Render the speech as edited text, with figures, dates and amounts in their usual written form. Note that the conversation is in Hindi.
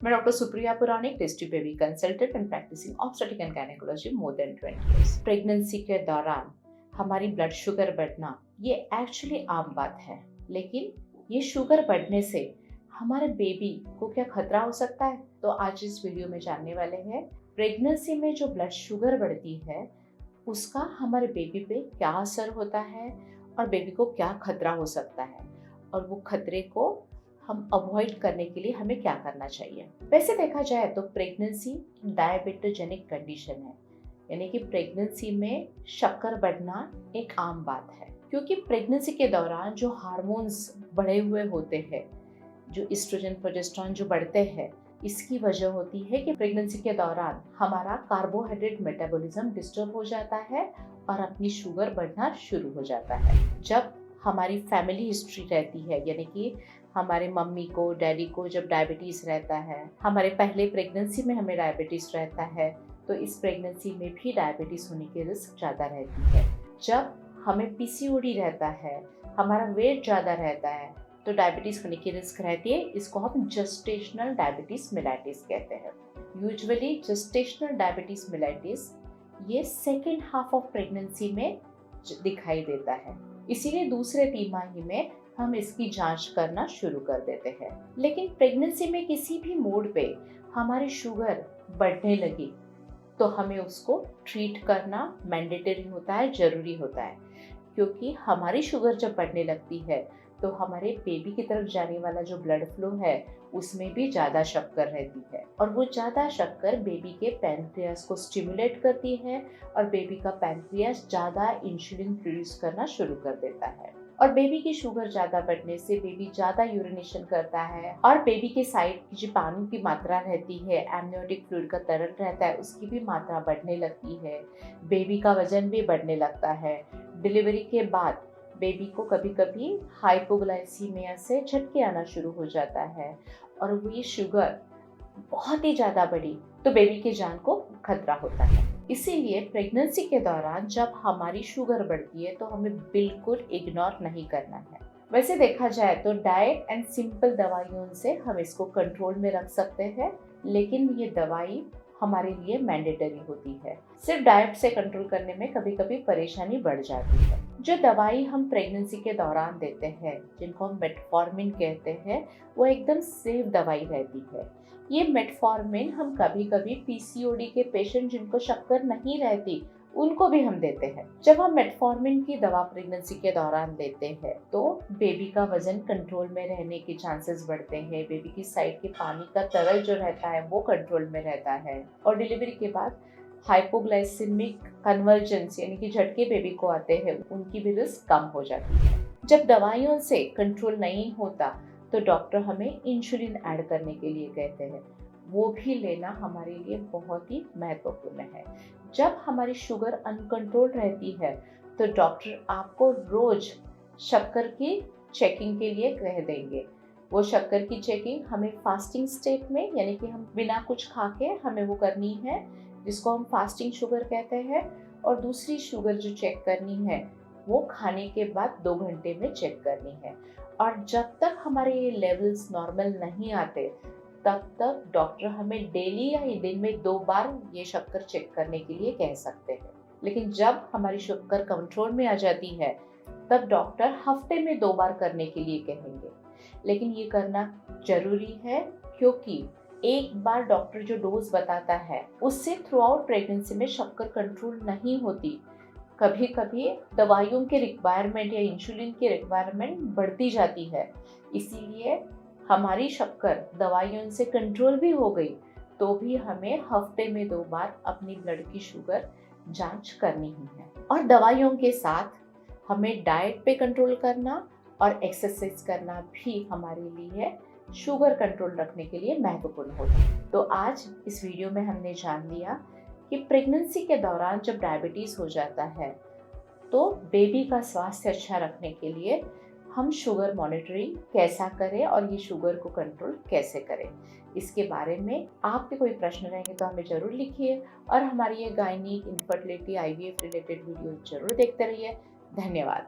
मैं doctor Supriya Puranik, district baby consultant and practising obstetric and gynaecology more than 20 years। Pregnancy के दौरान हमारी ब्लड शुगर बढ़ना ये एक्चुअली आम बात है, लेकिन ये शुगर बढ़ने से हमारे बेबी को क्या खतरा हो सकता है? तो आज इस वीडियो में जानने वाले हैं प्रेगनेंसी में जो ब्लड शुगर बढ़ती है उसका हमारे बेबी पे क्या असर होता है और बेबी को क्या खतरा हो सकता है, और वो खतरे को हम अवॉइड करने के लिए हमें क्या करना चाहिए। वैसे देखा जाए तो प्रेगनेंसी डायबिटोजेनिक कंडीशन है, यानी कि प्रेगनेंसी में शक्कर बढ़ना एक आम बात है, क्योंकि प्रेगनेंसी के दौरान जो हार्मोन्स बढ़े हुए होते हैं, जो एस्ट्रोजन प्रोजेस्टेरोन जो बढ़ते हैं, इसकी वजह होती है कि प्रेगनेंसी के दौरान हमारा कार्बोहाइड्रेट मेटाबॉलिज्म डिस्टर्ब हो जाता है और अपनी शुगर बढ़ना शुरू हो जाता है। जब हमारी फैमिली हिस्ट्री रहती है, यानी कि हमारे मम्मी को, डैडी को जब डायबिटीज़ रहता है, हमारे पहले प्रेगनेंसी में हमें डायबिटीज़ रहता है, तो इस प्रेगनेंसी में भी डायबिटीज़ होने की रिस्क ज़्यादा रहती है। जब हमें पीसीओडी रहता है, हमारा वेट ज़्यादा रहता है, तो डायबिटीज़ होने की रिस्क रहती है। इसको हम जेस्टेशनल डायबिटीज़ मेलाइटिस कहते हैं। यूजुअली जेस्टेशनल डायबिटीज़ मेलाइटिस ये सेकेंड हाफ ऑफ प्रेगनेंसी में दिखाई देता है, इसीलिए दूसरे तिमाही में हम इसकी जांच करना शुरू कर देते हैं। लेकिन प्रेगनेंसी में किसी भी मोड पे हमारी शुगर बढ़ने लगी तो हमें उसको ट्रीट करना मैंडेटरी होता है, जरूरी होता है, क्योंकि हमारी शुगर जब बढ़ने लगती है तो हमारे बेबी की तरफ जाने वाला जो ब्लड फ्लो है उसमें भी ज़्यादा शक्कर रहती है, और वो ज़्यादा शक्कर बेबी के पैनक्रियास को स्टिमुलेट करती है और बेबी का पैनक्रियास ज़्यादा इंसुलिन प्रोड्यूस करना शुरू कर देता है। और बेबी की शुगर ज़्यादा बढ़ने से बेबी ज़्यादा यूरिनेशन करता है, और बेबी के साइड की जो पानी की मात्रा रहती है, एमनियोटिक फ्लूइड का तरल रहता है, उसकी भी मात्रा बढ़ने लगती है। बेबी का वजन भी बढ़ने लगता है। डिलीवरी के बाद बेबी को कभी कभी हाइपोग्लाइसीमिया से झटके आना शुरू हो जाता है, और वो ये शुगर बहुत ही ज़्यादा बढ़ी तो बेबी की जान को खतरा होता है। इसीलिए प्रेगनेंसी के दौरान जब हमारी शुगर बढ़ती है तो हमें बिल्कुल इग्नोर नहीं करना है। वैसे देखा जाए तो डाइट एंड सिंपल दवाइयों से हम इसको कंट्रोल में रख सकते हैं, लेकिन ये दवाई हमारे लिए मैंडेटरी होती है। सिर्फ डाइट से कंट्रोल करने में कभी कभी परेशानी बढ़ जाती है। जो दवाई हम प्रेगनेंसी के दौरान देते हैं, जिनको हम मेटफॉर्मिन कहते हैं, वो एकदम सेफ दवाई रहती है। ये मेटफॉर्मिन हम कभी कभी पीसीओडी के पेशेंट जिनको शक्कर नहीं रहती उनको भी हम देते हैं। जब हम मेटफॉर्मिन की दवा प्रेगनेंसी के दौरान देते हैं तो बेबी का वजन कंट्रोल में रहने के चांसेस बढ़ते हैं, बेबी की साइड के पानी का तरल जो रहता है वो कंट्रोल में रहता है, और डिलीवरी के बाद हाइपोग्लाइसेमिक कन्वर्जेंस यानी कि झटके बेबी को आते हैं, उनकी भी रिस्क कम हो जाती है। जब दवाइयों से कंट्रोल नहीं होता तो डॉक्टर हमें इंसुलिन ऐड करने के लिए कहते हैं, वो भी लेना हमारे लिए बहुत ही महत्वपूर्ण है। जब हमारी शुगर अनकंट्रोल रहती है तो डॉक्टर आपको रोज शक्कर की चेकिंग के लिए कह देंगे। वो शक्कर की चेकिंग हमें फास्टिंग स्टेट में, यानी कि हम बिना कुछ खा के हमें वो करनी है, जिसको हम फास्टिंग शुगर कहते हैं। और दूसरी शुगर जो चेक करनी है वो खाने के बाद 2 घंटे में चेक करनी है, और जब तक हमारे ये लेवल्स नॉर्मल नहीं आते तब तक डॉक्टर हमें डेली या दिन में 2 बार ये शक्कर चेक करने के लिए कह सकते हैं। लेकिन जब हमारी शक्कर कंट्रोल में आ जाती है तब डॉक्टर हफ्ते में 2 बार करने के लिए कहेंगे। लेकिन ये करना जरूरी है, क्योंकि एक बार डॉक्टर जो डोज बताता है उससे थ्रू आउट प्रेगनेंसी में शक्कर कंट्रोल नहीं होती। कभी कभी दवाइयों के रिक्वायरमेंट या इंसुलिन की रिक्वायरमेंट बढ़ती जाती है, इसीलिए हमारी शक्कर दवाइयों से कंट्रोल भी हो गई तो भी हमें हफ्ते में 2 बार अपनी ब्लड की शुगर जांच करनी ही है। और दवाइयों के साथ हमें डाइट पे कंट्रोल करना और एक्सरसाइज करना भी हमारे लिए शुगर कंट्रोल रखने के लिए महत्वपूर्ण होता है। तो आज इस वीडियो में हमने जान लिया कि प्रेगनेंसी के दौरान जब डायबिटीज़ हो जाता है तो बेबी का स्वास्थ्य अच्छा रखने के लिए हम शुगर मॉनिटरिंग कैसा करें और ये शुगर को कंट्रोल कैसे करें। इसके बारे में आपके कोई प्रश्न रहेंगे तो हमें ज़रूर लिखिए, और हमारी ये gynaec, infertility, IVF related video जरूर देखते रहिए। धन्यवाद।